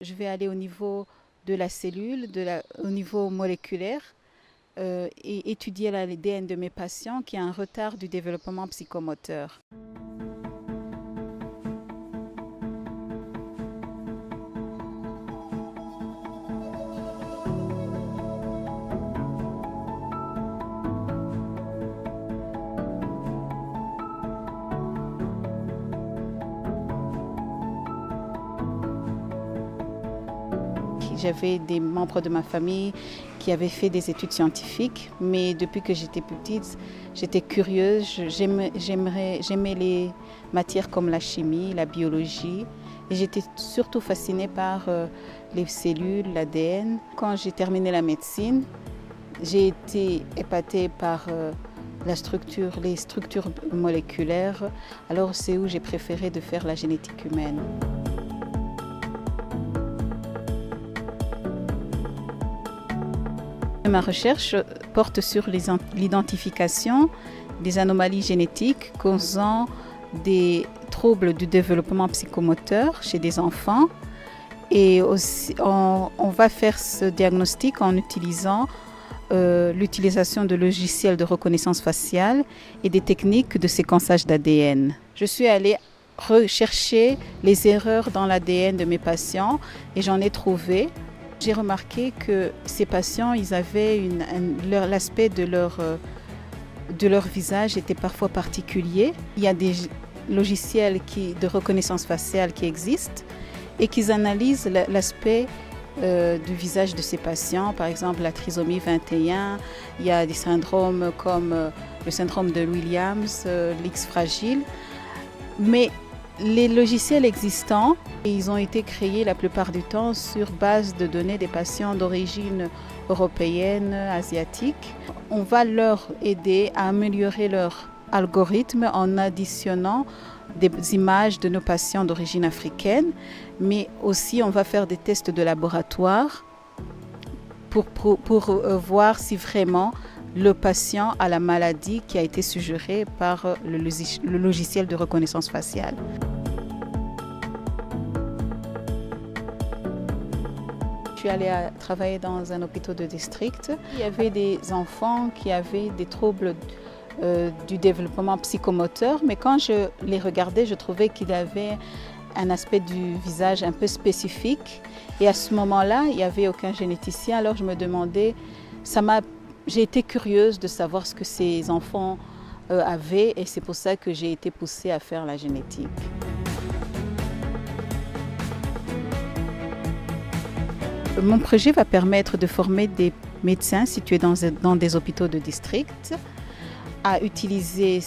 Je vais aller au niveau de la cellule, au niveau moléculaire, et étudier l'ADN de mes patients qui a un retard du développement psychomoteur. J'avais des membres de ma famille qui avaient fait des études scientifiques, mais depuis que j'étais petite, j'étais curieuse. J'aimais les matières comme la chimie, la biologie, et j'étais surtout fascinée par les cellules, l'ADN. Quand j'ai terminé la médecine, j'ai été épatée par les structures moléculaires. Alors c'est où j'ai préféré de faire la génétique humaine. Ma recherche porte sur l'identification des anomalies génétiques causant des troubles du développement psychomoteur chez des enfants. Et aussi, on va faire ce diagnostic en utilisant l'utilisation de logiciels de reconnaissance faciale et des techniques de séquençage d'ADN. Je suis allée rechercher les erreurs dans l'ADN de mes patients et j'en ai trouvé. J'ai remarqué que ces patients, ils avaient l'aspect de leur visage était parfois particulier. Il y a des logiciels de reconnaissance faciale qui existent et qui analysent l'aspect du visage de ces patients. Par exemple, la trisomie 21, il y a des syndromes comme le syndrome de Williams, l'X fragile. Mais les logiciels existants, ils ont été créés la plupart du temps sur base de données des patients d'origine européenne, asiatique. On va leur aider à améliorer leur algorithme en additionnant des images de nos patients d'origine africaine, mais aussi on va faire des tests de laboratoire pour voir si vraiment le patient a la maladie qui a été suggérée par le logiciel de reconnaissance faciale. Je suis allée travailler dans un hôpital de district. Il y avait des enfants qui avaient des troubles du développement psychomoteur, mais quand je les regardais, je trouvais qu'ils avaient un aspect du visage un peu spécifique. Et à ce moment-là, il n'y avait aucun généticien, alors je me demandais, j'ai été curieuse de savoir ce que ces enfants avaient et c'est pour ça que j'ai été poussée à faire la génétique. Mon projet va permettre de former des médecins situés dans des hôpitaux de district à utiliser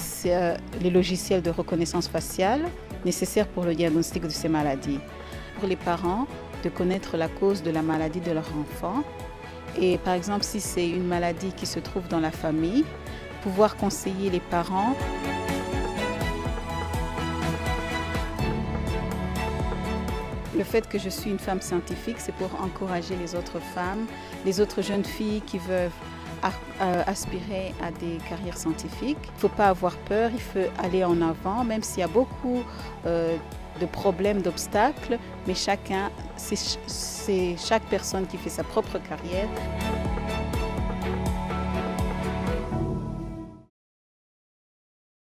les logiciels de reconnaissance faciale nécessaires pour le diagnostic de ces maladies. Pour les parents, de connaître la cause de la maladie de leur enfant. Et par exemple, si c'est une maladie qui se trouve dans la famille, pouvoir conseiller les parents. Le fait que je suis une femme scientifique, c'est pour encourager les autres femmes, les autres jeunes filles qui veulent aspirer à des carrières scientifiques. Il ne faut pas avoir peur, il faut aller en avant, même s'il y a beaucoup de problèmes, d'obstacles, mais c'est chaque personne qui fait sa propre carrière.